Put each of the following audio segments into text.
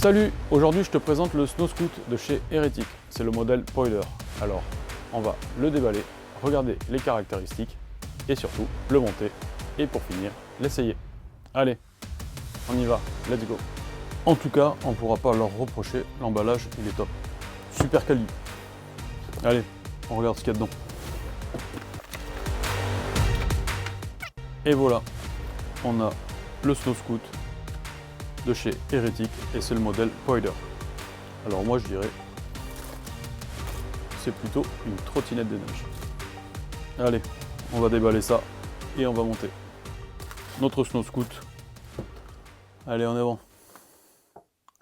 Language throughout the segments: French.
Salut, aujourd'hui je te présente le Snow Scoot de chez Heretic, c'est le modèle Poiler. Alors, on va le déballer, regarder les caractéristiques et surtout le monter et pour finir, l'essayer. Allez, on y va, let's go. En tout cas, on ne pourra pas leur reprocher, l'emballage il est top. Super quali. Allez, on regarde ce qu'il y a dedans. Et voilà, on a le Snow Scoot de chez Heretic et c'est le modèle Poiler. Alors moi je dirais c'est plutôt une trottinette des neiges. Allez, on va déballer ça et on va monter notre Snow Scoot. Allez, en avant.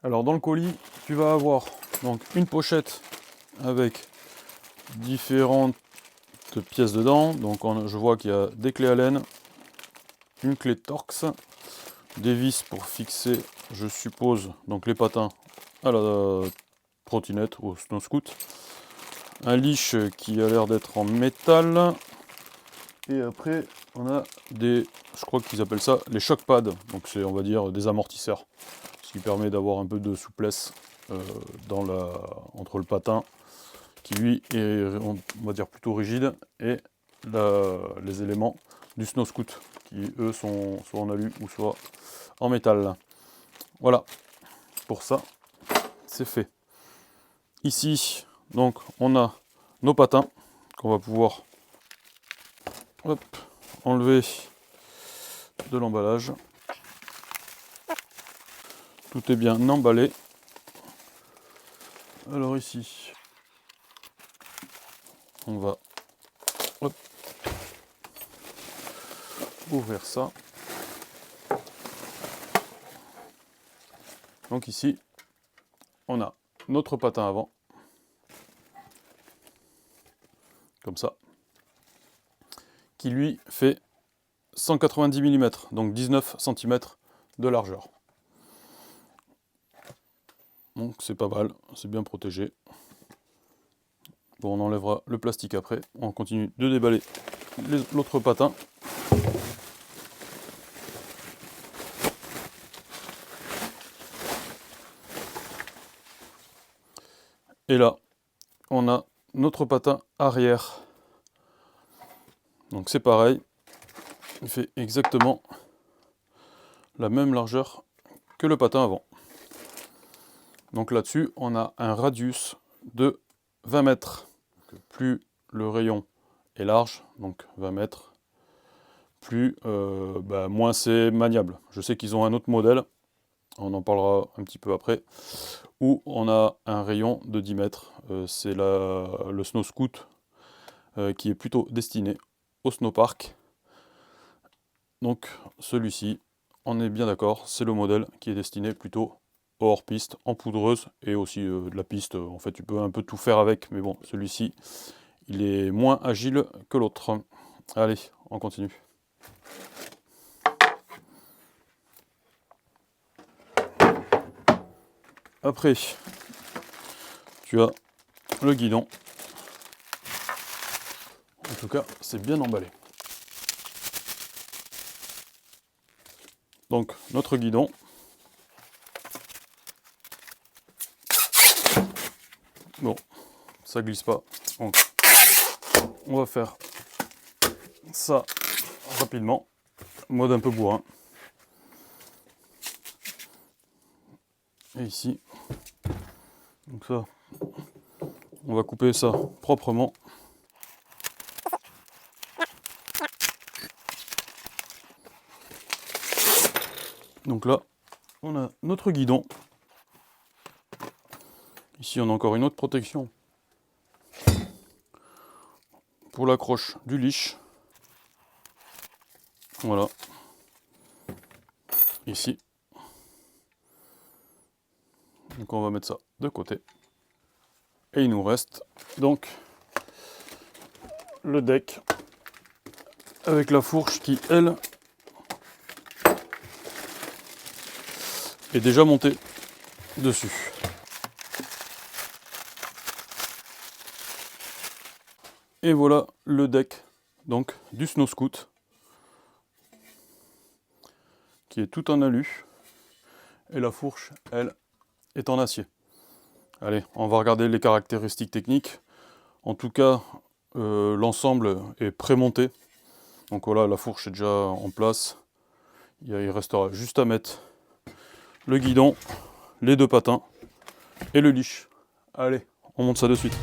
Alors dans le colis, tu vas avoir donc une pochette avec différentes pièces dedans. Donc je vois qu'il y a des clés Allen, une clé Torx, des vis pour fixer, je suppose, donc les patins à la trottinette ou au Snow Scoot. Un leash qui a l'air d'être en métal. Et après, on a des, je crois qu'ils appellent ça les shock pads. Donc c'est, on va dire, des amortisseurs. Ce qui permet d'avoir un peu de souplesse entre le patin, qui lui est, on va dire, plutôt rigide, et les éléments du Snow Scoot, qui eux sont soit en alu ou soit en métal. Voilà, pour ça, c'est fait. Ici, donc, on a nos patins qu'on va pouvoir enlever de l'emballage. Tout est bien emballé. Alors ici, on va ouvrir ça. Donc ici, on a notre patin avant, comme ça, qui lui fait 190 mm, donc 19 cm de largeur. Donc c'est pas mal, c'est bien protégé. Bon, on enlèvera le plastique après, on continue de déballer l'autre patin. Et là, on a notre patin arrière. Donc c'est pareil, il fait exactement la même largeur que le patin avant. Donc là-dessus, on a un radius de 20 mètres. Plus le rayon est large, donc 20 mètres, plus moins c'est maniable. Je sais qu'ils ont un autre modèle, on en parlera un petit peu après, où on a un rayon de 10 mètres. C'est le Snow Scoot qui est plutôt destiné au snowpark. Donc celui-ci, on est bien d'accord, c'est le modèle qui est destiné plutôt au hors-piste, en poudreuse et aussi de la piste. En fait, tu peux un peu tout faire avec, mais bon, celui-ci, il est moins agile que l'autre. Allez, on continue. Après, tu as le guidon. En tout cas, c'est bien emballé. Donc, notre guidon. Bon, ça glisse pas. Donc, on va faire ça rapidement. Mode un peu bourrin. Et ici, donc ça, on va couper ça proprement. Donc là, on a notre guidon. Ici, on a encore une autre protection pour l'accroche du leash. Voilà. Ici. Donc on va mettre ça de côté. Et il nous reste donc le deck avec la fourche qui, elle, est déjà montée dessus. Et voilà le deck donc du Snow Scoot qui est tout en alu. Et la fourche, elle, est en acier. Allez, on va regarder les caractéristiques techniques. En tout cas, l'ensemble est pré-monté. Donc voilà, la fourche est déjà en place. Il restera juste à mettre le guidon, les 2 patins et le leash. Allez, on monte ça de suite.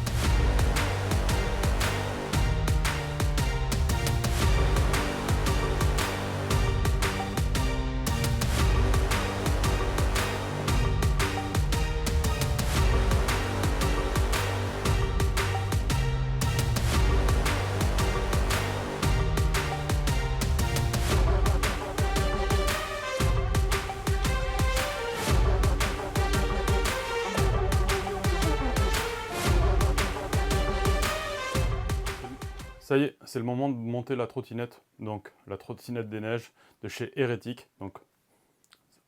Ça y est, c'est le moment de monter la trottinette, donc la trottinette des neiges de chez Hérétique. Donc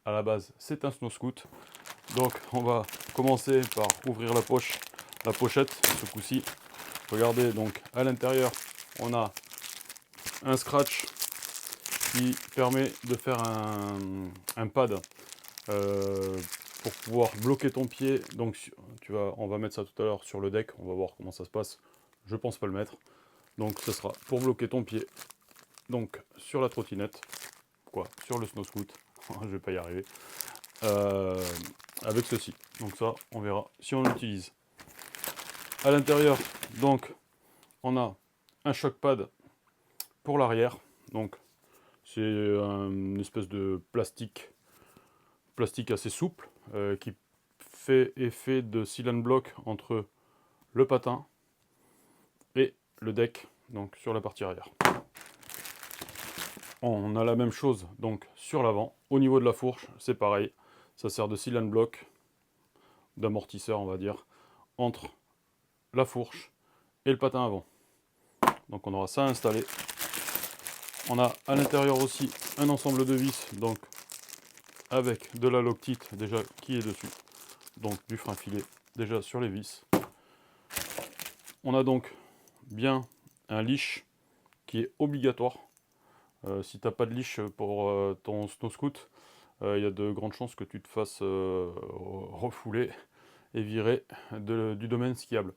à la base, c'est un snow scoot. Donc on va commencer par ouvrir la pochette ce coup-ci. Regardez, donc à l'intérieur, on a un scratch qui permet de faire un pad pour pouvoir bloquer ton pied. Donc on va mettre ça tout à l'heure sur le deck, on va voir comment ça se passe. Je pense pas le mettre. Donc ce sera pour bloquer ton pied, donc sur la trottinette, sur le snow scoot, je vais pas y arriver, avec ceci. Donc ça, on verra si on l'utilise. À l'intérieur, donc, on a un shock pad pour l'arrière. Donc c'est une espèce de plastique assez souple qui fait effet de seal and block entre le patin et le deck, donc sur la partie arrière. On a la même chose donc sur l'avant. Au niveau de la fourche, c'est pareil. Ça sert de seal and block, d'amortisseur on va dire, entre la fourche et le patin avant. Donc on aura ça installé. On a à l'intérieur aussi un ensemble de vis, donc avec de la Loctite déjà qui est dessus. Donc du frein filet déjà sur les vis. On a donc bien un leash qui est obligatoire. Si tu n'as pas de leash pour ton snow scoot, il y a de grandes chances que tu te fasses refouler et virer du domaine skiable.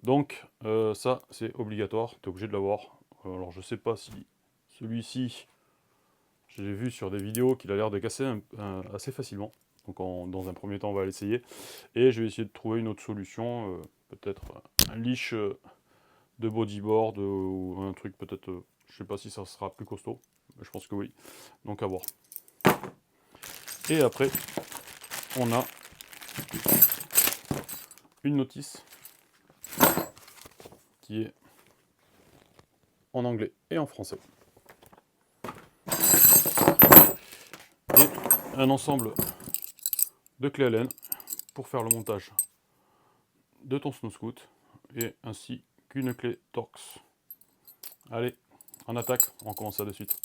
Donc ça c'est obligatoire, tu es obligé de l'avoir. Alors je sais pas si celui-ci, j'ai vu sur des vidéos qu'il a l'air de casser assez facilement. Donc dans un premier temps on va l'essayer. Et je vais essayer de trouver une autre solution, peut-être un leash de bodyboard ou un truc peut-être, je sais pas si ça sera plus costaud, mais je pense que oui. Donc à voir. Et après, on a une notice qui est en anglais et en français. Et un ensemble de clés Allen pour faire le montage de ton snow scoot et ainsi qu'une clé Torx. Allez, en attaque, on commence ça de suite.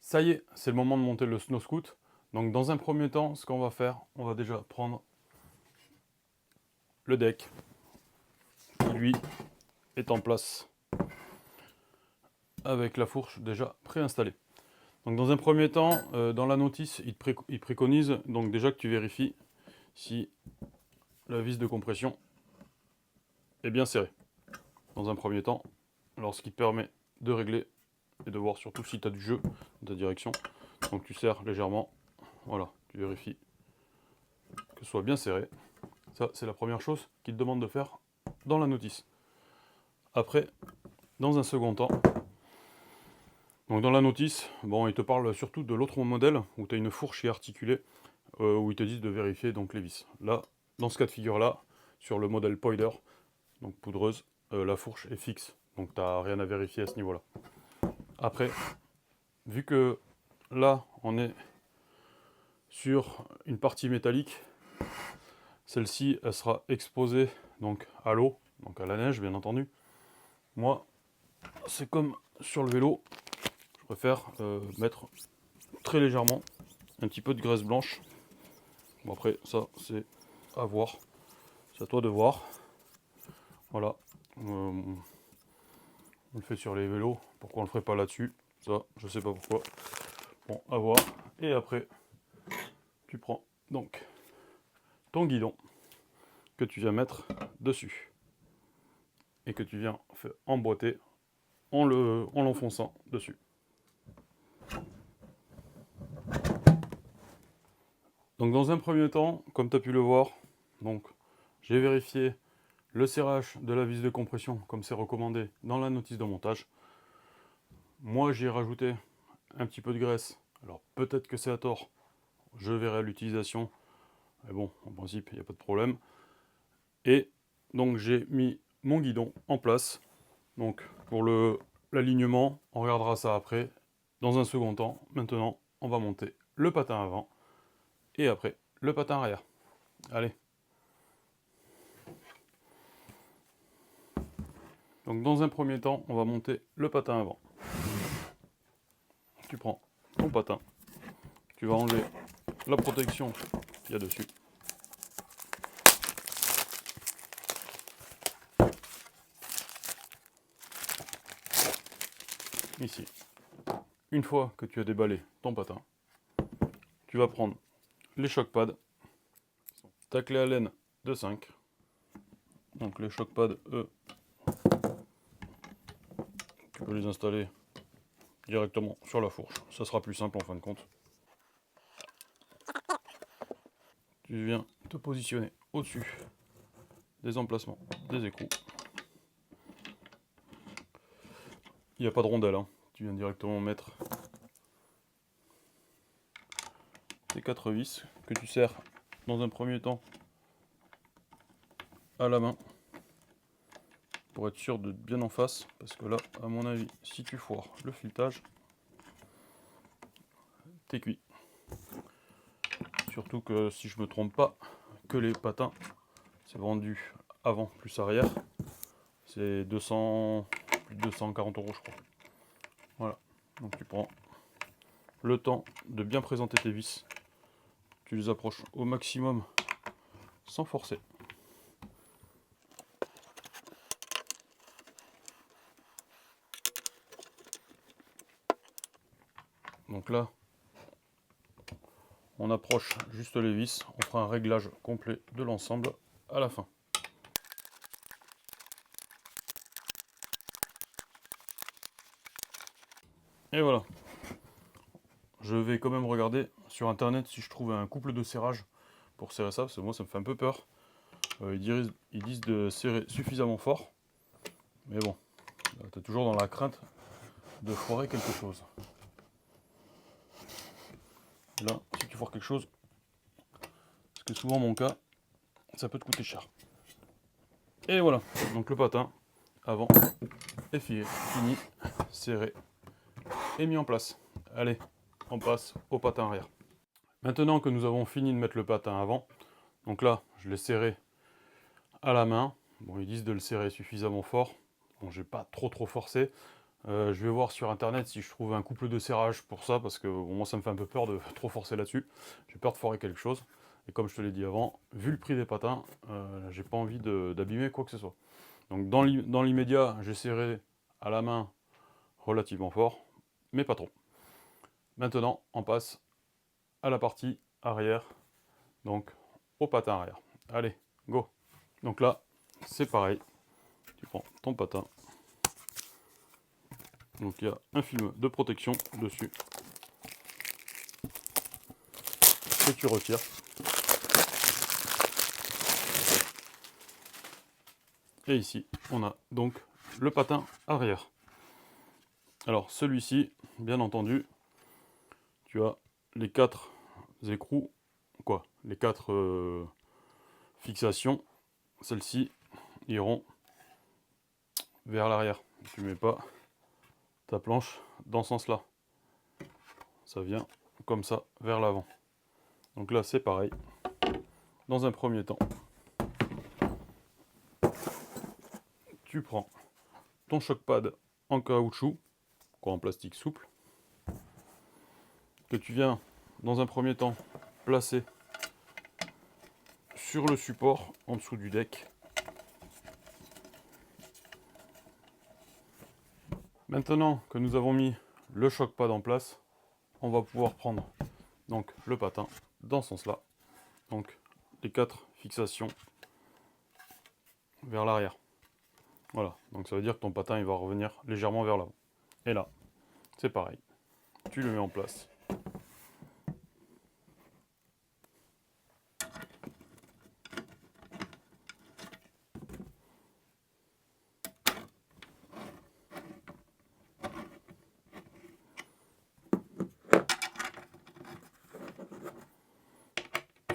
Ça y est, c'est le moment de monter le snow scoot. Donc dans un premier temps, ce qu'on va faire, on va déjà prendre le deck qui lui est en place avec la fourche déjà préinstallée. Donc dans un premier temps, dans la notice, il préconise donc déjà que tu vérifies si la vis de compression est bien serrée. Dans un premier temps, alors ce qui permet de régler et de voir surtout si tu as du jeu dans ta direction. Donc tu serres légèrement, voilà, tu vérifies que ce soit bien serré. Ça, c'est la première chose qu'il te demande de faire dans la notice. Après, dans un second temps, donc dans la notice, bon, il te parle surtout de l'autre modèle où tu as une fourche qui est articulée, où ils te disent de vérifier donc les vis. Là, dans ce cas de figure-là, sur le modèle Poider, donc poudreuse, la fourche est fixe, donc tu n'as rien à vérifier à ce niveau-là. Après, vu que là, on est sur une partie métallique, celle-ci, elle sera exposée donc à l'eau, donc à la neige, bien entendu. Moi, c'est comme sur le vélo, je préfère mettre très légèrement un petit peu de graisse blanche. Bon, après, ça, c'est à voir. C'est à toi de voir. Voilà. On le fait sur les vélos. Pourquoi on le ferait pas là-dessus? Ça, je sais pas pourquoi. Bon, à voir. Et après, tu prends donc ton guidon que tu viens mettre dessus et que tu viens emboîter en l'enfonçant dessus. Donc dans un premier temps, comme tu as pu le voir, donc j'ai vérifié le serrage de la vis de compression comme c'est recommandé dans la notice de montage. Moi j'ai rajouté un petit peu de graisse, alors peut-être que c'est à tort, je verrai à l'utilisation, mais bon, en principe il n'y a pas de problème. Et donc j'ai mis mon guidon en place, donc pour l'alignement, on regardera ça après. Dans un second temps, maintenant on va monter le patin avant, et après le patin arrière. Allez. Donc dans un premier temps, on va monter le patin avant. Tu prends ton patin, tu vas enlever la protection qu'il y a dessus. Ici. Une fois que tu as déballé ton patin, tu vas prendre les choc pads, ta clé Allen de 5. Donc les choc pads, eux, tu peux les installer directement sur la fourche. Ça sera plus simple en fin de compte. Tu viens te positionner au-dessus des emplacements des écrous. Il n'y a pas de rondelle, hein. Tu viens directement mettre tes 4 vis que tu serres dans un premier temps à la main pour être sûr de bien en face, parce que là, à mon avis, si tu foires le filetage, t'es cuit. Surtout que si je me trompe pas, que les patins, c'est vendu avant plus arrière, c'est 200, plus de 240 €, je crois. Voilà, donc tu prends le temps de bien présenter tes vis, tu les approches au maximum sans forcer. Donc là, on approche juste les vis, on fera un réglage complet de l'ensemble à la fin. Et voilà. Je vais quand même regarder sur internet si je trouve un couple de serrage pour serrer ça, parce que moi ça me fait un peu peur. Ils disent de serrer suffisamment fort, mais bon, tu es toujours dans la crainte de foirer quelque chose. Là, si tu foires quelque chose, parce que souvent mon cas, ça peut te coûter cher. Et voilà, donc le patin avant est fini, serré et mis en place. Allez, on passe au patin arrière. Maintenant que nous avons fini de mettre le patin avant, donc là, je l'ai serré à la main. Bon, ils disent de le serrer suffisamment fort. Bon, j'ai pas trop forcé. Je vais voir sur internet si je trouve un couple de serrage pour ça, parce que bon, moi ça me fait un peu peur de trop forcer là-dessus. J'ai peur de foirer quelque chose. Et comme je te l'ai dit avant, vu le prix des patins, j'ai pas envie d'abîmer quoi que ce soit. Donc dans l'immédiat, j'ai serré à la main relativement fort, mais pas trop. Maintenant, on passe à la partie arrière, donc au patin arrière. Allez, go! Donc là, c'est pareil. Tu prends ton patin. Donc il y a un film de protection dessus. Et tu retires. Et ici, on a donc le patin arrière. Alors celui-ci, bien entendu, tu as les 4 écrous, les 4 fixations. Celles-ci iront vers l'arrière. Tu mets pas ta planche dans ce sens-là. Ça vient comme ça vers l'avant. Donc là, c'est pareil. Dans un premier temps, tu prends ton choc pad en caoutchouc, en plastique souple, que tu viens dans un premier temps placer sur le support en dessous du deck. Maintenant que nous avons mis le choc-pad en place, on va pouvoir prendre donc le patin dans ce sens-là. Donc les 4 fixations vers l'arrière. Voilà, donc ça veut dire que ton patin il va revenir légèrement vers l'avant. Et là, c'est pareil. Tu le mets en place.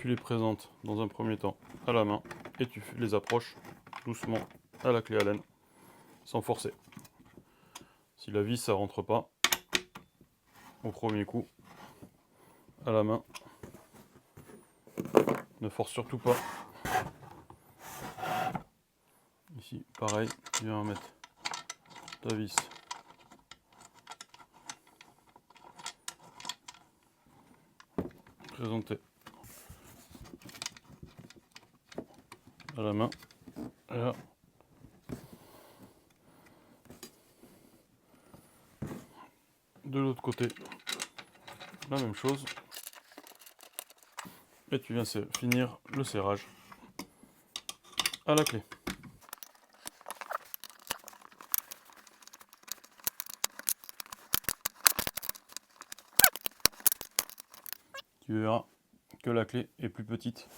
Tu les présentes dans un premier temps à la main et tu les approches doucement à la clé Allen sans forcer. Si la vis ça rentre pas au premier coup à la main, ne force surtout pas. Ici pareil, tu viens mettre ta vis présentée à la main. Et là, de l'autre côté, la même chose. Et tu viens finir le serrage à la clé. Tu verras que la clé est plus petite,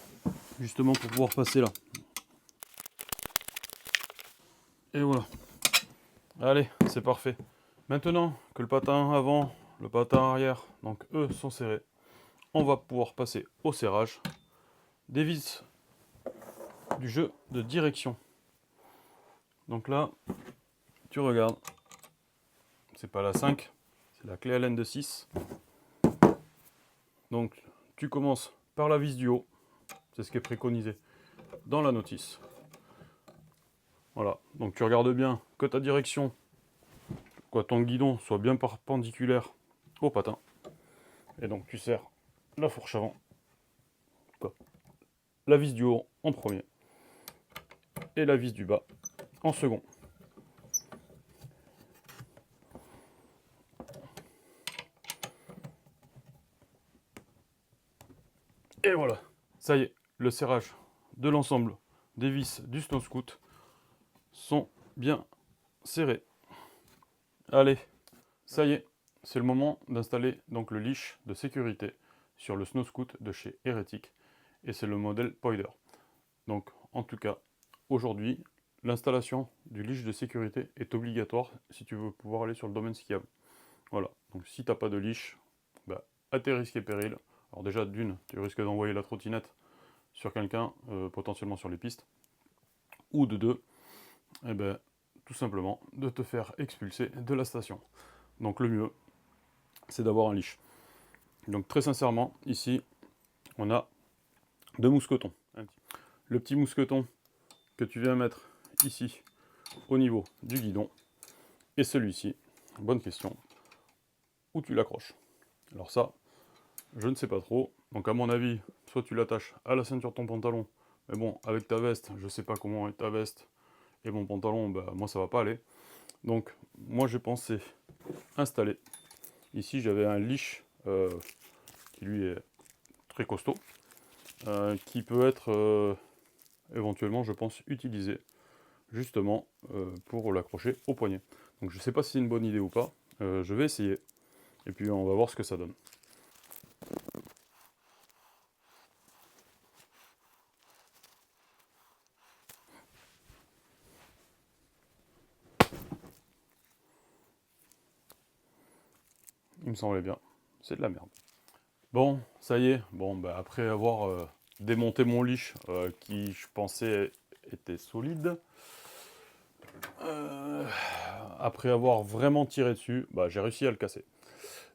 justement pour pouvoir passer là. Et voilà. Allez, c'est parfait. Maintenant que le patin avant, le patin arrière, donc eux sont serrés, on va pouvoir passer au serrage des vis du jeu de direction. Donc là, tu regardes, c'est pas la 5, c'est la clé Allen de 6. Donc tu commences par la vis du haut, c'est ce qui est préconisé dans la notice. Voilà, donc tu regardes bien que ta direction, que ton guidon soit bien perpendiculaire au patin. Et donc tu serres la fourche avant, la vis du haut en premier et la vis du bas en second. Et voilà, ça y est, le serrage de l'ensemble des vis du Snow Scoot sont bien serrés. Allez, ça y est, c'est le moment d'installer donc le leash de sécurité sur le Snow Scoot de chez Heretic et c'est le modèle Poider. Donc en tout cas, aujourd'hui, l'installation du leash de sécurité est obligatoire si tu veux pouvoir aller sur le domaine skiable. Voilà, donc si tu n'as pas de leash, bah, à tes risques et périls. Alors déjà, d'une, tu risques d'envoyer la trottinette sur quelqu'un, potentiellement sur les pistes. Ou de deux, eh ben, tout simplement de te faire expulser de la station. Donc le mieux, c'est d'avoir un leash. Donc très sincèrement, ici, on a 2 mousquetons. Le petit mousqueton que tu viens mettre ici, au niveau du guidon, et celui-ci, bonne question, où tu l'accroches. Alors ça, je ne sais pas trop. Donc à mon avis, soit tu l'attaches à la ceinture de ton pantalon, mais bon, avec ta veste, je sais pas comment est ta veste, et mon pantalon, bah, moi ça va pas aller. Donc moi j'ai pensé installer. Ici j'avais un leash qui lui est très costaud, qui peut être éventuellement, je pense, utilisé justement pour l'accrocher au poignet. Donc je sais pas si c'est une bonne idée ou pas. Je vais essayer, et puis on va voir ce que ça donne. Il me semblait bien. C'est de la merde. Bon, ça y est. Bon, bah, après avoir démonté mon leash, qui je pensais était solide, après avoir vraiment tiré dessus, bah, j'ai réussi à le casser.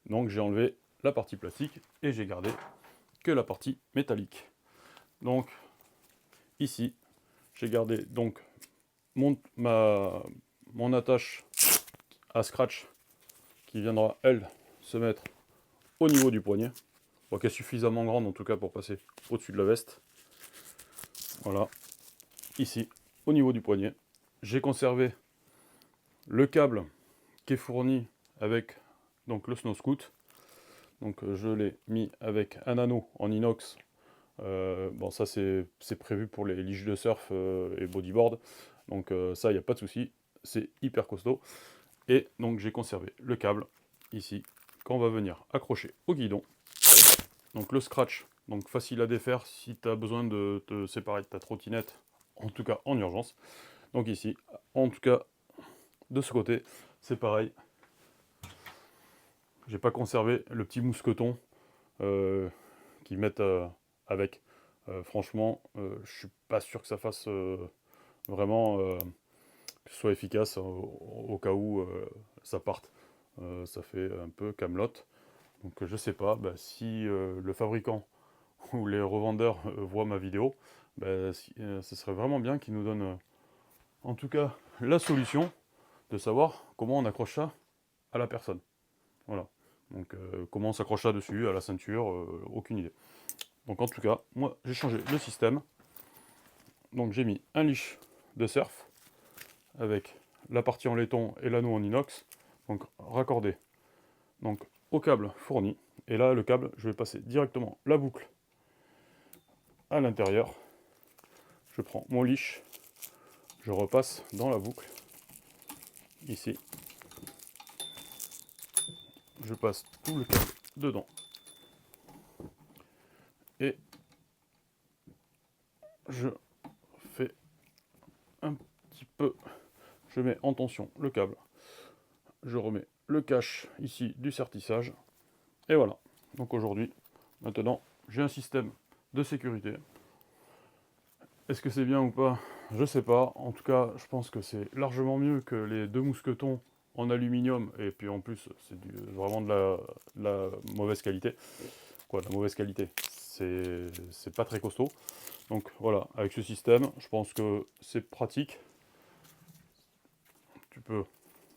Donc j'ai enlevé la partie plastique et j'ai gardé que la partie métallique. Donc ici, j'ai gardé donc mon attache à scratch qui viendra, elle, se mettre au niveau du poignet. Bon, qui est suffisamment grande en tout cas pour passer au-dessus de la veste. Voilà. Ici, au niveau du poignet. J'ai conservé le câble qui est fourni avec donc, le Snow Scoot. Donc je l'ai mis avec un anneau en inox. Bon, ça c'est prévu pour les liges de surf et bodyboard. Donc ça, il n'y a pas de souci. C'est hyper costaud. Et donc j'ai conservé le câble ici, qu'on va venir accrocher au guidon. Donc le scratch, donc facile à défaire si tu as besoin de te séparer de ta trottinette, en tout cas en urgence. Donc ici, en tout cas de ce côté, c'est pareil. J'ai pas conservé le petit mousqueton qu'ils mettent avec. Franchement, je suis pas sûr que ça fasse vraiment que ce soit efficace au cas où ça parte. Ça fait un peu camelote. Donc je sais pas si le fabricant ou les revendeurs voient ma vidéo, ce serait vraiment bien qu'ils nous donnent en tout cas la solution de savoir comment on accroche ça à la personne. Voilà. Donc comment on s'accroche ça dessus, à la ceinture, aucune idée. Donc en tout cas, moi j'ai changé le système. Donc j'ai mis un leash de surf avec la partie en laiton et l'anneau en inox, donc raccordé donc, au câble fourni. Et là, le câble, je vais passer directement la boucle à l'intérieur. Je prends mon leash, je repasse dans la boucle, ici. Je passe tout le câble dedans. Et je fais un petit peu, je mets en tension le câble. Je remets le cache ici du sertissage. Et voilà. Donc aujourd'hui, maintenant, j'ai un système de sécurité. Est-ce que c'est bien ou pas? Je sais pas. En tout cas, je pense que c'est largement mieux que les deux mousquetons en aluminium. Et puis en plus, c'est vraiment de la mauvaise qualité. Quoi, de la mauvaise qualité? C'est pas très costaud. Donc voilà, avec ce système, je pense que c'est pratique. Tu peux,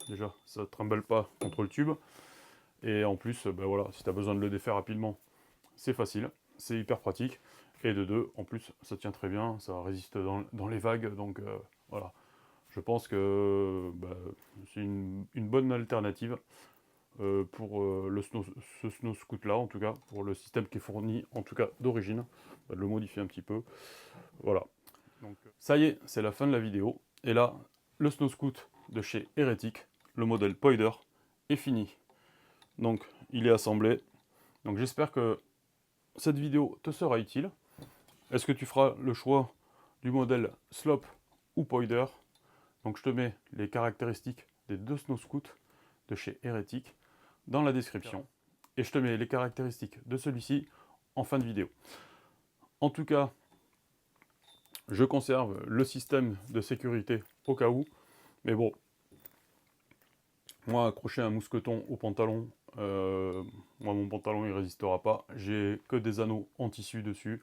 déjà, ça ne trimballe pas contre le tube. Et en plus, voilà, si tu as besoin de le défaire rapidement, c'est facile, c'est hyper pratique. Et de deux, en plus, ça tient très bien, ça résiste dans les vagues. Donc voilà, je pense que c'est une bonne alternative pour ce Snow Scoot là, en tout cas, pour le système qui est fourni, en tout cas d'origine. De le modifier un petit peu. Voilà. Donc, ça y est, c'est la fin de la vidéo. Et là, le Snow Scoot de chez Heretic, le modèle Poider, est fini. Donc, il est assemblé. Donc, j'espère que cette vidéo te sera utile. Est-ce que tu feras le choix du modèle Slope ou Poider? Donc, je te mets les caractéristiques des deux Snow Scoots de chez Heretic dans la description. Et je te mets les caractéristiques de celui-ci en fin de vidéo. En tout cas, je conserve le système de sécurité au cas où. Mais bon, moi, accrocher un mousqueton au pantalon, moi, mon pantalon, il ne résistera pas. J'ai que des anneaux en tissu dessus.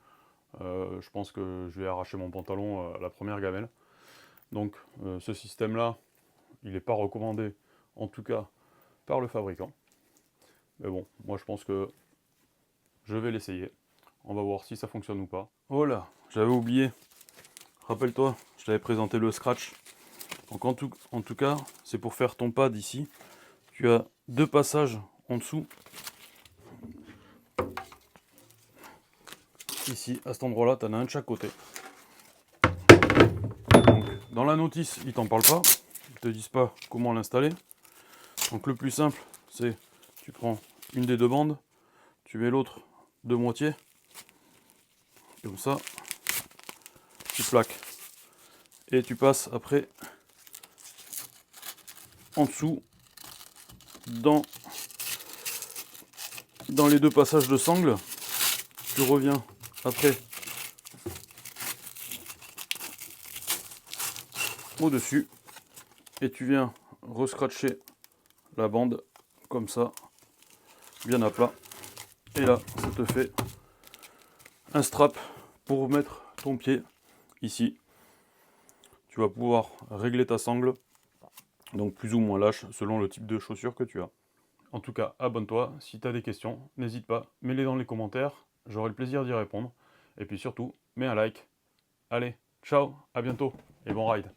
Je pense que je vais arracher mon pantalon à la première gamelle. Donc, ce système-là, il n'est pas recommandé, en tout cas, par le fabricant. Mais bon, moi, je pense que je vais l'essayer. On va voir si ça fonctionne ou pas. Voilà, j'avais oublié. Rappelle-toi, je t'avais présenté le scratch. Donc en tout cas, c'est pour faire ton pad ici. Tu as deux passages en dessous. Ici, à cet endroit-là, tu en as un de chaque côté. Donc, dans la notice, ils t'en parlent pas. Ils te disent pas comment l'installer. Donc le plus simple, c'est tu prends une des deux bandes, tu mets l'autre de moitié. Comme ça, tu plaques. Et tu passes après en dessous dans les deux passages de sangle. Tu reviens après au-dessus et tu viens rescratcher la bande comme ça, bien à plat. Et là, ça te fait un strap pour mettre ton pied ici. Tu vas pouvoir régler ta sangle, donc plus ou moins lâche selon le type de chaussure que tu as. En tout cas, abonne-toi. Si tu as des questions, n'hésite pas, mets-les dans les commentaires. J'aurai le plaisir d'y répondre. Et puis surtout, mets un like. Allez, ciao, à bientôt et bon ride.